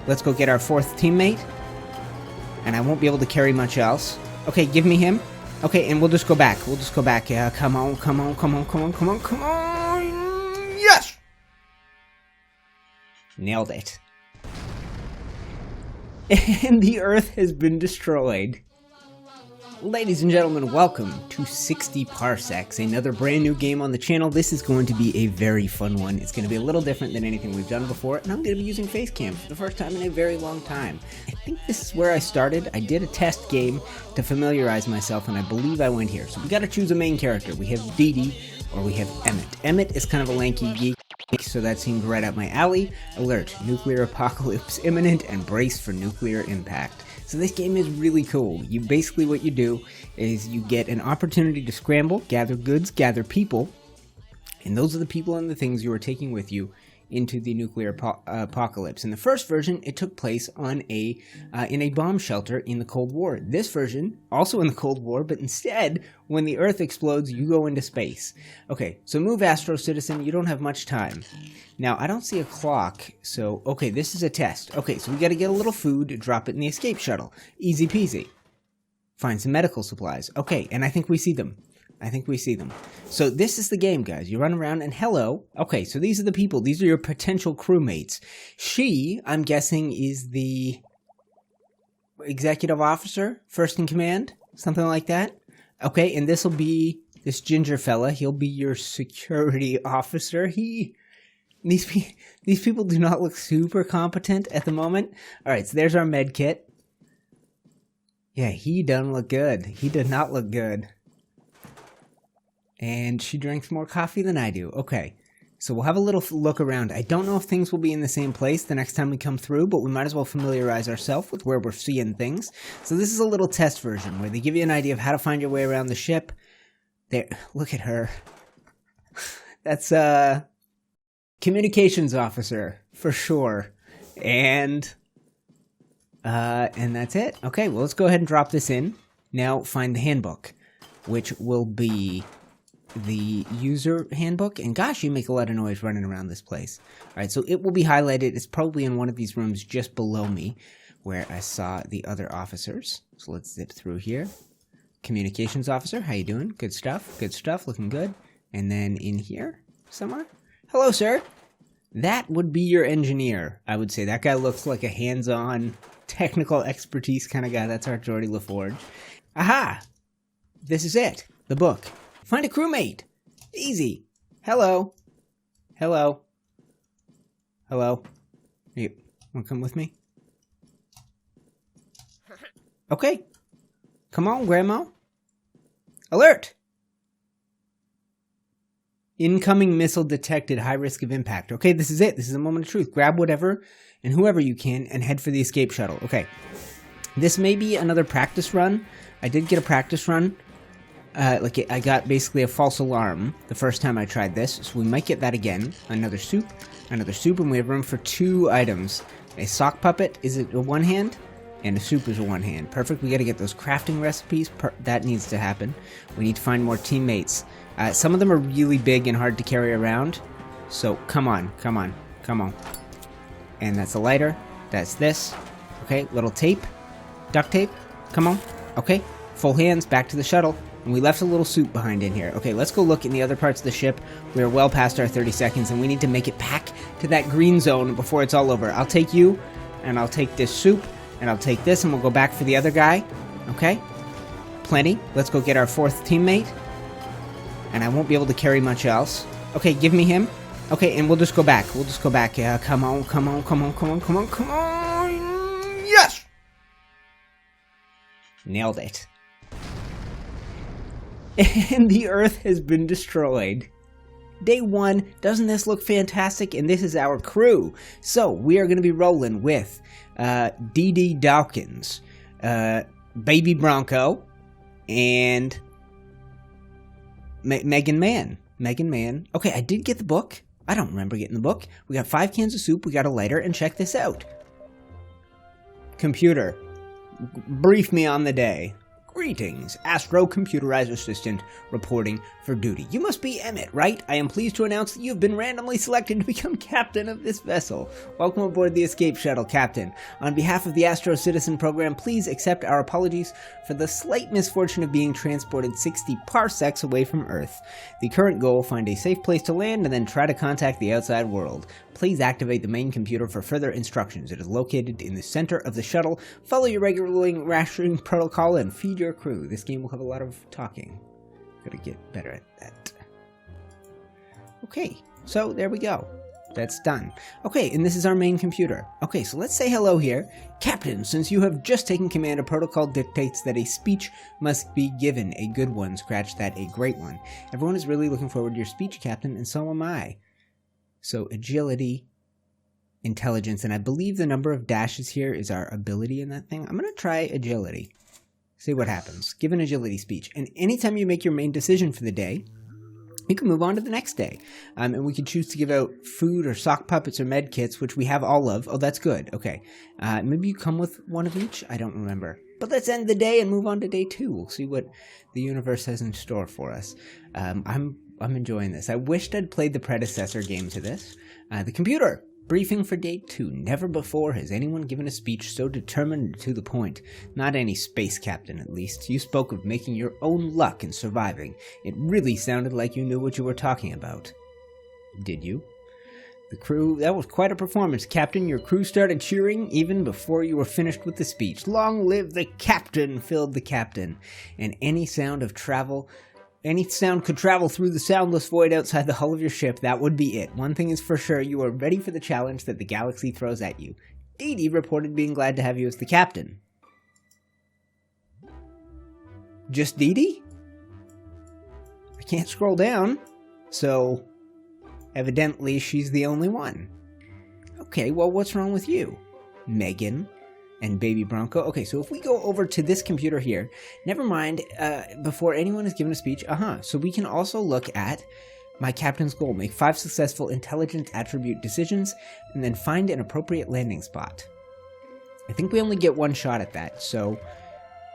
let's go get our fourth teammate. And I won't be able to carry much else. Okay, give me him. Okay, and we'll just go back. We'll just go back. Yeah, come on, come on, come on, come on, come on, come on. Yes! Nailed it. And the Earth has been destroyed. Ladies and gentlemen, welcome to 60 Parsecs, another brand new game on the channel. This is going to be a very fun one. It's going to be a little different than anything we've done before, and I'm going to be using face cam for the first time in a very long time. I think this is where I started. I did a test game to familiarize myself, and I believe I went here. So we got to choose a main character. We have Deedee, or we have Emmet. Emmet is kind of a lanky geek, so that seemed right up my alley. Alert, nuclear apocalypse imminent, and brace for nuclear impact. So this game is really cool. Basically what you do is you get an opportunity to scramble, gather goods, gather people, and those are the people and the things you are taking with you into the nuclear apocalypse. In the first version, it took place on in a bomb shelter in the Cold War. This version, also in the Cold War, but instead, when the Earth explodes, you go into space. Okay, so move, Astro Citizen. You don't have much time. Now, I don't see a clock, so, okay, this is a test. Okay, so we gotta get a little food, drop it in the escape shuttle. Easy peasy. Find some medical supplies. Okay, and I think we see them. So this is the game, guys. You run around and hello. Okay, so these are the people. These are your potential crewmates. She, I'm guessing, is the executive officer, first in command, something like that. Okay, and this will be this ginger fella. He'll be your security officer. These people do not look super competent at the moment. All right, so there's our med kit. Yeah, he doesn't look good. He did not look good. And she drinks more coffee than I do. Okay, so we'll have a little look around. I don't know if things will be in the same place the next time we come through, but we might as well familiarize ourselves with where we're seeing things. So this is a little test version where they give you an idea of how to find your way around the ship. There, look at her. That's communications officer for sure. And that's it. Okay, well, let's go ahead and drop this in. Now find the handbook, which will be the user handbook. And gosh, you make a lot of noise running around this place. All right, so it will be highlighted. It's probably in one of these rooms just below me where I saw the other officers. So let's zip through here. Communications officer, how you doing? Good stuff, looking good. And then in here somewhere. Hello, sir. That would be your engineer, I would say. That guy looks like a hands-on, technical expertise kind of guy. That's our Geordie LaForge. Aha! This is it. The book. Find a crewmate. Easy. Hello. Hello. Hello. You want to come with me? Okay. Come on, Grandma. Alert! Incoming missile detected. High risk of impact. Okay, this is it. This is a moment of truth. Grab whatever and whoever you can and head for the escape shuttle. Okay. This may be another practice run. I did get a practice run. I got basically a false alarm the first time I tried this, so we might get that again. Another soup, and we have room for 2 items. A sock puppet is a one hand, and a soup is a one hand. Perfect, we gotta get those crafting recipes, that needs to happen. We need to find more teammates. Some of them are really big and hard to carry around, so come on. And that's a lighter, that's this. Okay, little tape, duct tape, come on. Okay, full hands, back to the shuttle. And we left a little soup behind in here. Okay, let's go look in the other parts of the ship. We are well past our 30 seconds, and we need to make it back to that green zone before it's all over. I'll take you, and I'll take this soup, and I'll take this, and we'll go back for the other guy. Okay? Plenty. Let's go get our fourth teammate. And I won't be able to carry much else. Okay, give me him. Okay, and we'll just go back. Yeah, come on. Yes! Nailed it. And the Earth has been destroyed. Day 1, doesn't this look fantastic? And this is our crew. So, we are going to be rolling with Deedee Dawkins, Baby Bronco, and Megan Man. Okay, I did get the book. I don't remember getting the book. We got 5 cans of soup, we got a lighter, and check this out. Computer, brief me on the day. Greetings, Astro Computerized Assistant reporting for duty. You must be Emmet, right? I am pleased to announce that you've been randomly selected to become captain of this vessel. Welcome aboard the Escape Shuttle, Captain. On behalf of the Astro Citizen program, please accept our apologies for the slight misfortune of being transported 60 parsecs away from Earth. The current goal, find a safe place to land and then try to contact the outside world. Please activate the main computer for further instructions. It is located in the center of the shuttle. Follow your regular rationing protocol and feed your crew. This game will have a lot of talking. Gotta get better at that. Okay, so there we go. That's done. Okay, and this is our main computer. Okay, so let's say hello here. Captain, since you have just taken command, a protocol dictates that a speech must be given. A good one, scratch that, a great one. Everyone is really looking forward to your speech, Captain, and so am I. So agility, intelligence, and I believe the number of dashes here is our ability in that thing. I'm going to try agility. See what happens. Give an agility speech. And anytime you make your main decision for the day, you can move on to the next day. And we can choose to give out food or sock puppets or med kits, which we have all of. Oh, that's good. Okay. Maybe you come with one of each? I don't remember. But let's end the day and move on to day 2. We'll see what the universe has in store for us. I'm enjoying this. I wished I'd played the predecessor game to this. The computer. Briefing for day 2. Never before has anyone given a speech so determined and to the point. Not any space captain, at least. You spoke of making your own luck and surviving. It really sounded like you knew what you were talking about. Did you? The crew, that was quite a performance, Captain. Your crew started cheering even before you were finished with the speech. Long live the captain, filled the captain. And any sound could travel through the soundless void outside the hull of your ship. That would be it. One thing is for sure, you are ready for the challenge that the galaxy throws at you. Deedee reported being glad to have you as the captain. Just Deedee? I can't scroll down, so evidently she's the only one. Okay, well, what's wrong with you? Megan and Baby Bronco. Okay, so if we go over to this computer here, never mind, before anyone is given a speech, so we can also look at my captain's goal. Make 5 successful intelligence attribute decisions, and then find an appropriate landing spot. I think we only get one shot at that, so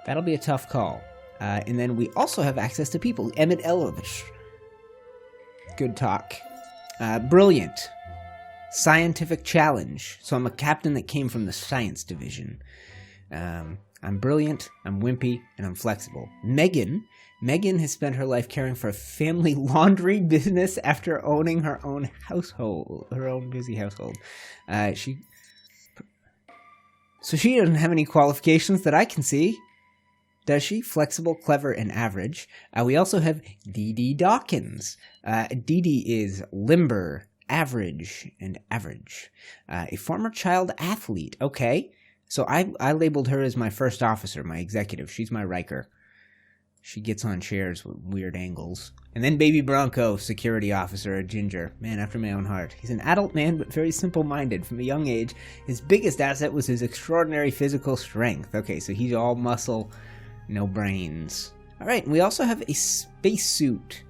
that'll be a tough call. And then we also have access to people. Emmet Ellis. Good talk. Brilliant. Scientific challenge. So I'm a captain that came from the science division. I'm brilliant, I'm wimpy, and I'm flexible. Megan has spent her life caring for a family laundry business after owning her own household, her own busy household. So she doesn't have any qualifications that I can see. Does she? Flexible, clever, and average. We also have Deedee Dawkins. Deedee is limber, average, and average. A former child athlete. Okay. So I labeled her as my first officer, my executive. She's my Riker. She gets on chairs with weird angles. And then Baby Bronco, security officer, a ginger. Man after my own heart. He's an adult man, but very simple-minded. From a young age, his biggest asset was his extraordinary physical strength. Okay, so he's all muscle, no brains. Alright, and we also have a spacesuit.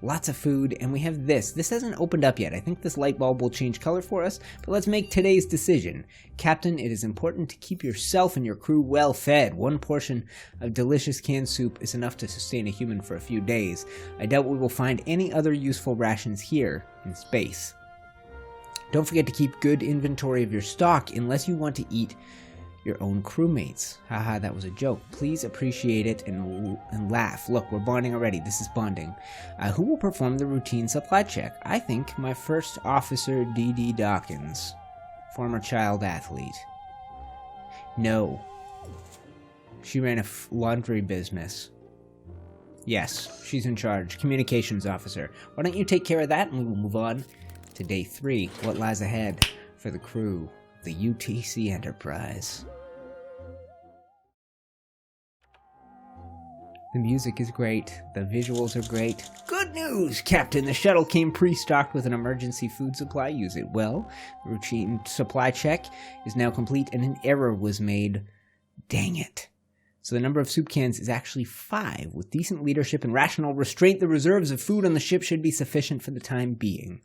Lots of food, and we have this. This hasn't opened up yet. I think this light bulb will change color for us, but let's make today's decision. Captain, it is important to keep yourself and your crew well fed. 1 portion of delicious canned soup is enough to sustain a human for a few days. I doubt we will find any other useful rations here in space. Don't forget to keep good inventory of your stock unless you want to eat your own crewmates. Haha, that was a joke. Please appreciate it and laugh. Look, we're bonding already. This is bonding. Who will perform the routine supply check? I think my first officer, Deedee Dawkins. Former child athlete. No. She ran a laundry business. Yes, she's in charge. Communications officer. Why don't you take care of that and we will move on to day 3. What lies ahead for the crew? The UTC Enterprise. The music is great. The visuals are great. Good news, Captain! The shuttle came pre-stocked with an emergency food supply. Use it well. The routine supply check is now complete and an error was made. Dang it. So the number of soup cans is actually 5. With decent leadership and rational restraint, the reserves of food on the ship should be sufficient for the time being.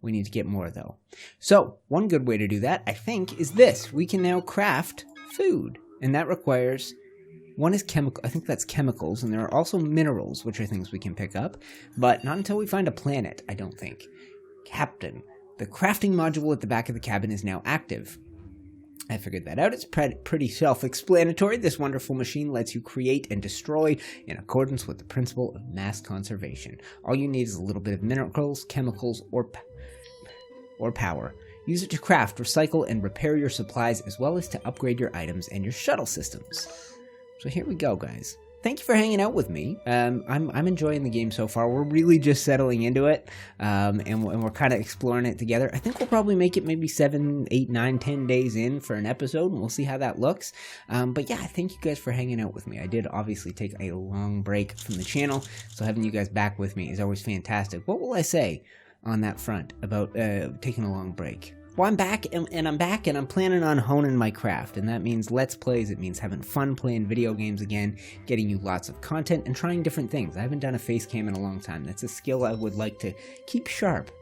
We need to get more, though. So, one good way to do that, I think, is this. We can now craft food, and that requires One is chemical. I think that's chemicals, and there are also minerals, which are things we can pick up, but not until we find a planet, I don't think. Captain. The crafting module at the back of the cabin is now active. I figured that out. It's pretty self-explanatory. This wonderful machine lets you create and destroy in accordance with the principle of mass conservation. All you need is a little bit of minerals, chemicals, or power. Use it to craft, recycle, and repair your supplies, as well as to upgrade your items and your shuttle systems. So here we go, guys. Thank you for hanging out with me. I'm enjoying the game so far. We're really just settling into it, and we're kind of exploring it together. I think we'll probably make it maybe 7, 8, 9, 10 days in for an episode, and we'll see how that looks. But yeah, thank you guys for hanging out with me. I did obviously take a long break from the channel, so having you guys back with me is always fantastic. What will I say on that front about taking a long break? Well, I'm back, and I'm planning on honing my craft, and that means Let's Plays. It means having fun playing video games again, getting you lots of content, and trying different things. I haven't done a face cam in a long time. That's a skill I would like to keep sharp.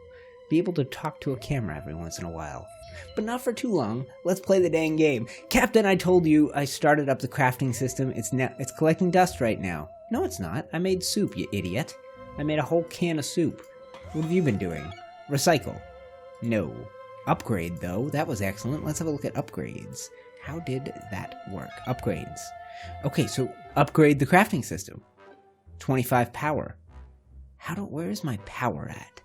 Be able to talk to a camera every once in a while. But not for too long. Let's play the dang game. Captain, I told you I started up the crafting system. It's collecting dust right now. No, it's not. I made soup, you idiot. I made a whole can of soup. What have you been doing? Recycle. No. Upgrade, though. That was excellent. Let's have a look at upgrades. How did that work? Upgrades. Okay, so upgrade the crafting system. 25 power. Where is my power at?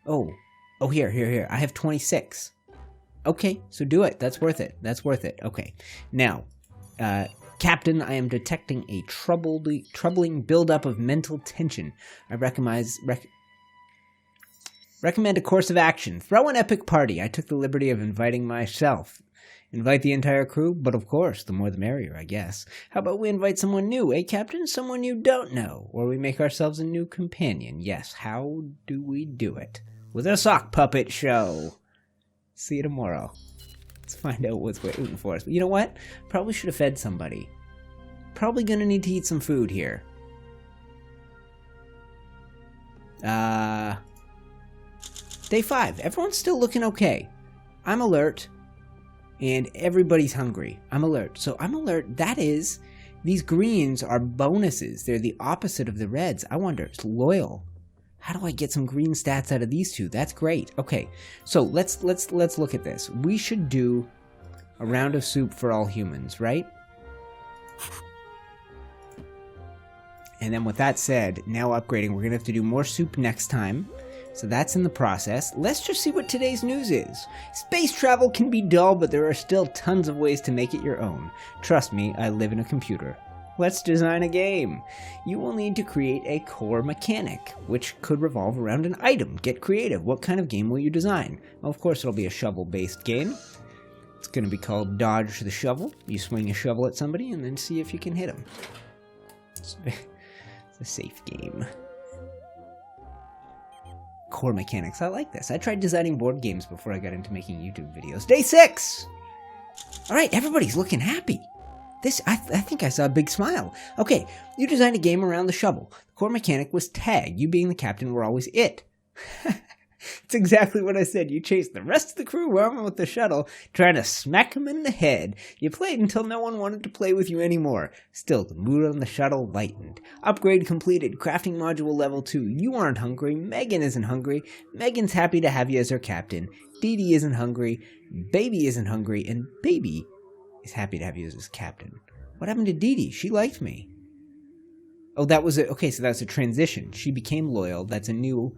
Oh, here. I have 26. Okay, so do it. That's worth it. Okay. Now, Captain, I am detecting a troubling buildup of mental tension. I recommend a course of action. Throw an epic party. I took the liberty of inviting myself. Invite the entire crew, but of course, the more the merrier, I guess. How about we invite someone new, eh, Captain? Someone you don't know. Or we make ourselves a new companion. Yes, how do we do it? With a sock puppet show. See you tomorrow. Let's find out what's waiting for us. But you know what? Probably should have fed somebody. Probably gonna need to eat some food here. Day 5. Everyone's still looking okay. I'm alert. And everybody's hungry. I'm alert. So I'm alert. That is, these greens are bonuses. They're the opposite of the reds. I wonder, it's loyal. How do I get some green stats out of these two? That's great. Okay, so let's look at this. We should do a round of soup for all humans, right? And then with that said, now upgrading. We're going to have to do more soup next time. So that's in the process. Let's just see what today's news is. Space travel can be dull, but there are still tons of ways to make it your own. Trust me, I live in a computer. Let's design a game. You will need to create a core mechanic, which could revolve around an item. Get creative. What kind of game will you design? Well, of course, it'll be a shovel-based game. It's going to be called Dodge the Shovel. You swing a shovel at somebody and then see if you can hit them. It's a safe game. Core mechanics. I like this. I tried designing board games before I got into making YouTube videos. Day 6! Alright, everybody's looking happy. I think I saw a big smile. Okay, you designed a game around the shovel. The core mechanic was tag. You being the captain were always it. It's exactly what I said. You chased the rest of the crew around with the shuttle, trying to smack him in the head. You played until no one wanted to play with you anymore. Still, the mood on the shuttle lightened. Upgrade completed. Crafting module level 2. You aren't hungry. Megan isn't hungry. Megan's happy to have you as her captain. Deedee isn't hungry. Baby isn't hungry. And Baby is happy to have you as his captain. What happened to Deedee? She liked me. Oh, that was okay, so that was a transition. She became loyal. That's a new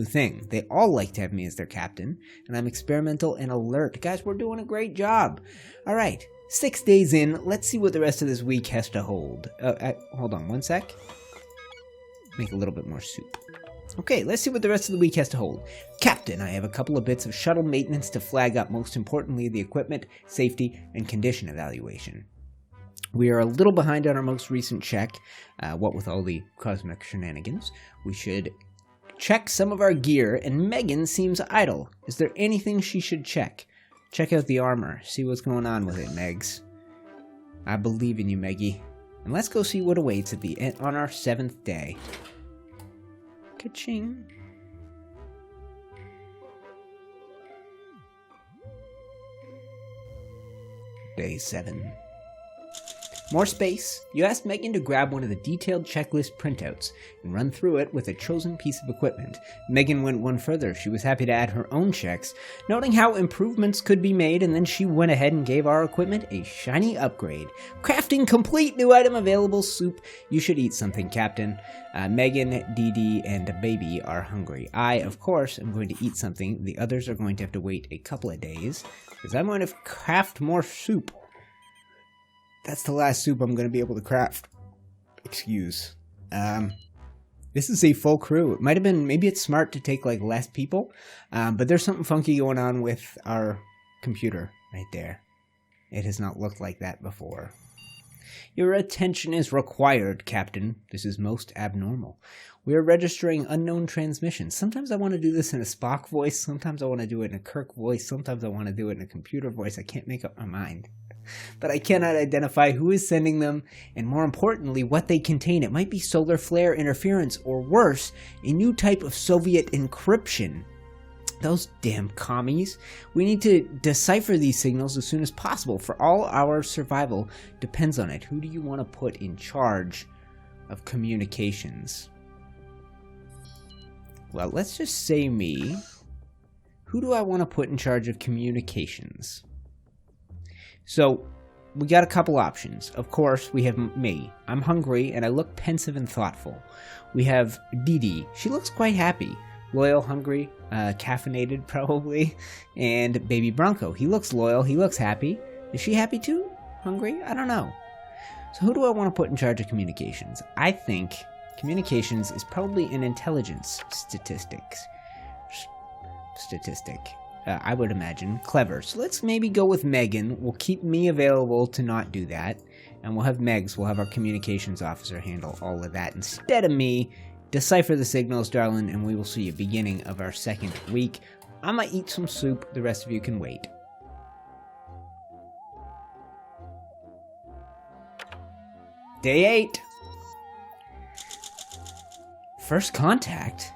thing. They all like to have me as their captain, and I'm experimental and alert. Guys, we're doing a great job. All right, 6 days in. Let's see what the rest of this week has to hold. Hold on one sec. Make a little bit more soup. Okay, let's see what the rest of the week has to hold. Captain, I have a couple of bits of shuttle maintenance to flag up. Most importantly, the equipment, safety, and condition evaluation. We are a little behind on our most recent check. What with all the cosmic shenanigans, we should check some of our gear, and Megan seems idle. Is there anything she should check? Check out the armor. See what's going on with it, Megs. I believe in you, Meggie. And let's go see what awaits on our 7th day. Ka-ching. Day 7. More space. You asked Megan to grab one of the detailed checklist printouts and run through it with a chosen piece of equipment. Megan went one further. She was happy to add her own checks, noting how improvements could be made, and then she went ahead and gave our equipment a shiny upgrade. Crafting complete, new item available, soup. You should eat something, Captain. Megan, Deedee, and Baby are hungry. I, of course, am going to eat something. The others are going to have to wait a couple of days, because I'm going to craft more soup. That's the last soup I'm going to be able to craft. Excuse. This is a full crew. It might have been, maybe it's smart to take like less people, but there's something funky going on with our computer right there. It has not looked like that before. Your attention is required, Captain. This is most abnormal. We are registering unknown transmissions. Sometimes I want to do this in a Spock voice. Sometimes I want to do it in a Kirk voice. Sometimes I want to do it in a computer voice. I can't make up my mind. But I cannot identify who is sending them, and more importantly, what they contain. It might be solar flare interference, or worse, a new type of Soviet encryption. Those damn commies. We need to decipher these signals as soon as possible, for all our survival depends on it. Who do you want to put in charge of communications? Well, let's just say me. Who do I want to put in charge of communications? So, we got a couple options. Of course, we have me. I'm hungry, and I look pensive and thoughtful. We have Deedee. She looks quite happy. Loyal, hungry, caffeinated probably. And Baby Bronco. He looks loyal. He looks happy. Is she happy too? Hungry? I don't know. So who do I want to put in charge of communications? I think communications is probably an intelligence statistic. I would imagine. Clever. So let's maybe go with Megan. We'll keep me available to not do that. And we'll have Megs. We'll have our communications officer handle all of that instead of me. Decipher the signals, darling, and we will see you beginning of our second week. I'm gonna eat some soup. The rest of you can wait. Day 8. First contact?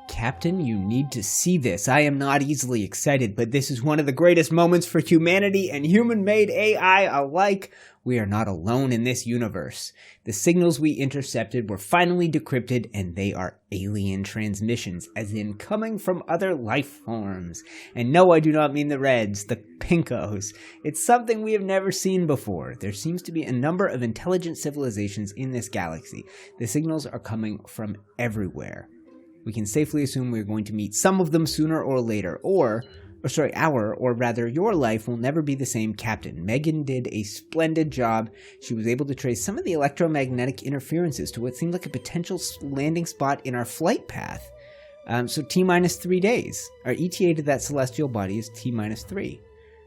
Captain, you need to see this. I am not easily excited, but this is one of the greatest moments for humanity and human-made AI alike. We are not alone in this universe. The signals we intercepted were finally decrypted, and they are alien transmissions, as in coming from other life forms. And no, I do not mean the Reds, the Pinkos. It's something we have never seen before. There seems to be a number of intelligent civilizations in this galaxy. The signals are coming from everywhere. We can safely assume we're going to meet some of them sooner or later, or rather your life will never be the same, Captain. Megan did a splendid job. She was able to trace some of the electromagnetic interferences to what seemed like a potential landing spot in our flight path. So T-minus 3 days. Our ETA to that celestial body is T-minus 3.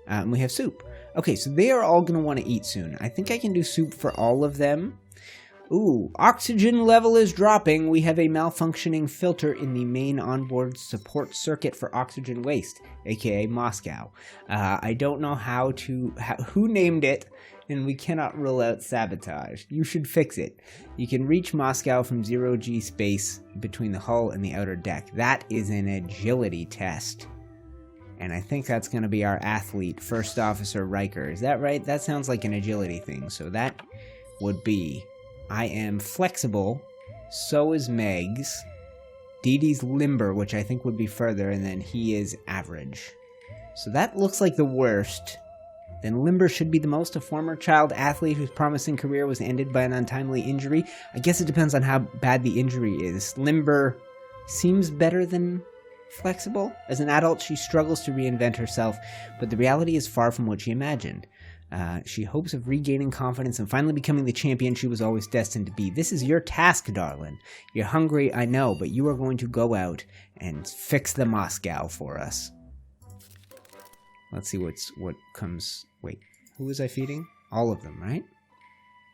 And we have soup. Okay, so they are all going to want to eat soon. I think I can do soup for all of them. Ooh, oxygen level is dropping. We have a malfunctioning filter in the main onboard support circuit for oxygen waste, aka Moscow. I don't know who named it, and we cannot rule out sabotage. You should fix it. You can reach Moscow from 0G space between the hull and the outer deck. That is an agility test. And I think that's going to be our athlete, First Officer Riker. Is that right? That sounds like an agility thing. So that would be... I am flexible, so is Megs. Deedee's limber, which I think would be further, and then he is average. So that looks like the worst. Then limber should be the most. A former child athlete whose promising career was ended by an untimely injury. I guess it depends on how bad the injury is. Limber seems better than flexible. As an adult, she struggles to reinvent herself, but the reality is far from what she imagined. She hopes of regaining confidence and finally becoming the champion she was always destined to be. This is your task, darling. You're hungry, I know, but you are going to go out and fix the Moscow for us. Let's see what comes... Wait, who was I feeding? All of them, right?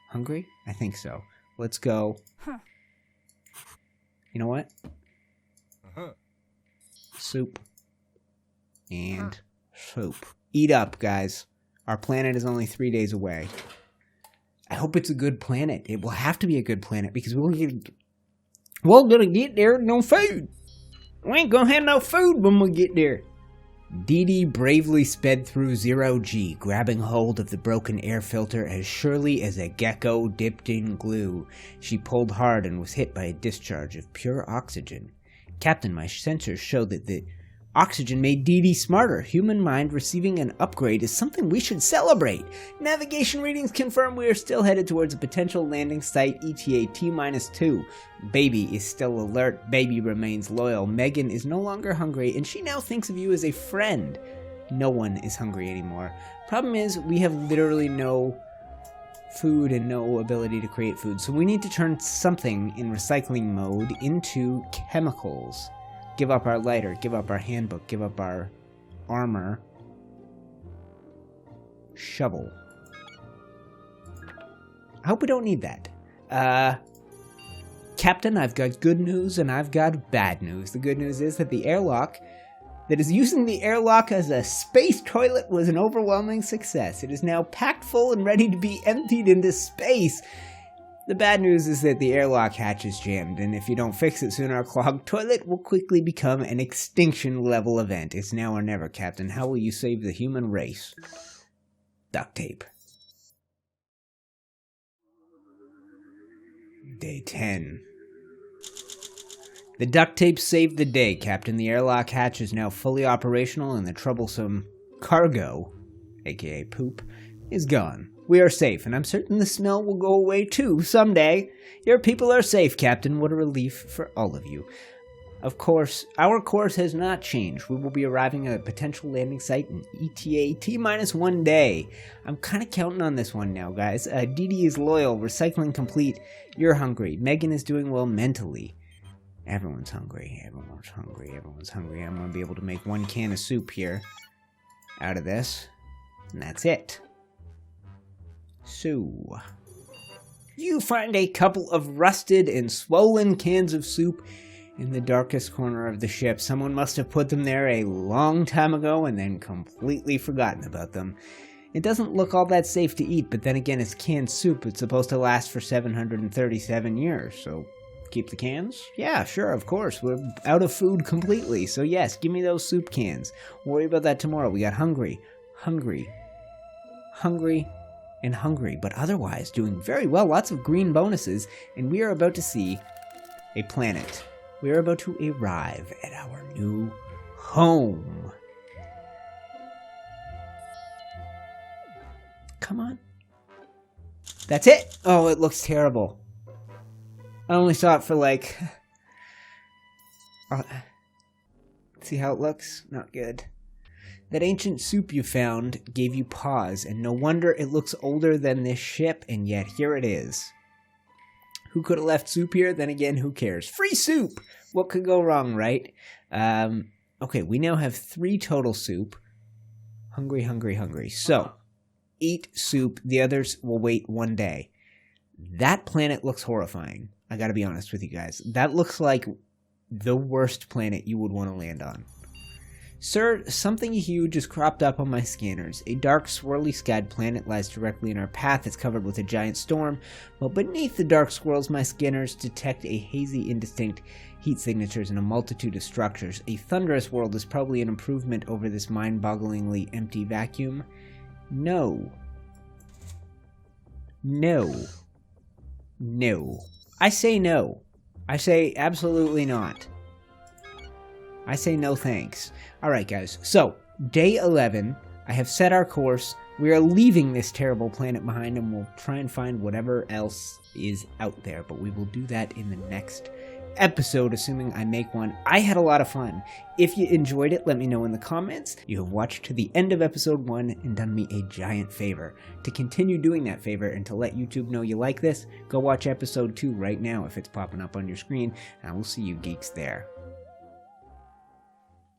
Hungry? I think so. Let's go. Huh. You know what? Soup. And soup. Eat up, guys. Our planet is only 3 days away. I hope it's a good planet. It will have to be a good planet because we're gonna get there with no food. We ain't gonna have no food when we get there. Deedee bravely sped through 0G, grabbing hold of the broken air filter as surely as a gecko dipped in glue. She pulled hard and was hit by a discharge of pure oxygen. Captain, my sensors show that the oxygen made Deedee smarter. Human mind receiving an upgrade is something we should celebrate. Navigation readings confirm we are still headed towards a potential landing site ETA T-2. Baby is still alert. Baby remains loyal. Megan is no longer hungry, and she now thinks of you as a friend. No one is hungry anymore. Problem is, we have literally no food and no ability to create food, so we need to turn something in recycling mode into chemicals. Give up our lighter, give up our handbook, give up our armor. Shovel. I hope we don't need that. Captain, I've got good news and I've got bad news. The good news is that the airlock that is using the airlock as a space toilet was an overwhelming success. It is now packed full and ready to be emptied into space. The bad news is that the airlock hatch is jammed, and if you don't fix it soon, our clogged toilet will quickly become an extinction-level event. It's now or never, Captain. How will you save the human race? Duct tape. Day 10. The duct tape saved the day, Captain. The airlock hatch is now fully operational, and the troublesome cargo, aka poop, is gone. We are safe, and I'm certain the smell will go away too someday. Your people are safe, Captain. What a relief for all of you. Of course, our course has not changed. We will be arriving at a potential landing site in ETA T-1 day. I'm kind of counting on this one now, guys. Deedee is loyal, recycling complete. You're hungry. Megan is doing well mentally. Everyone's hungry. Everyone's hungry. Everyone's hungry. I'm going to be able to make one can of soup here out of this, and that's it. So, you find a couple of rusted and swollen cans of soup in the darkest corner of the ship. Someone must have put them there a long time ago and then completely forgotten about them. It doesn't look all that safe to eat, but then again, it's canned soup. It's supposed to last for 737 years, so keep the cans? Yeah, sure, of course. We're out of food completely, so yes, give me those soup cans. Worry about that tomorrow. We got hungry, and hungry, but otherwise doing very well. Lots of green bonuses, and we are about to see a planet. We are about to arrive at our new home. Come on. That's it. Oh, it looks terrible. I only saw it for like... see how it looks? Not good. That ancient soup you found gave you pause, and no wonder it looks older than this ship, and yet here it is. Who could have left soup here? Then again, who cares? Free soup! What could go wrong, right? Okay, we now have 3 total soup. Hungry. So, eat soup. The others will wait 1 day. That planet looks horrifying. I gotta be honest with you guys. That looks like the worst planet you would want to land on. Sir, something huge is cropped up on my scanners. A dark, swirly skied planet lies directly in our path. It's covered with a giant storm, but beneath the dark swirls, my scanners detect a hazy, indistinct heat signatures in a multitude of structures. A thunderous world is probably an improvement over this mind-bogglingly empty vacuum. No. I say no. I say absolutely not. I say no thanks. Alright guys, so, day 11, I have set our course. We are leaving this terrible planet behind and we'll try and find whatever else is out there, but we will do that in the next episode, assuming I make one. I had a lot of fun. If you enjoyed it, let me know in the comments. You have watched to the end of episode 1 and done me a giant favor. To continue doing that favor and to let YouTube know you like this, go watch episode 2 right now if it's popping up on your screen, and I will see you geeks there.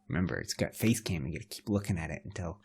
Remember, it's got face cam, you gotta keep looking at it until...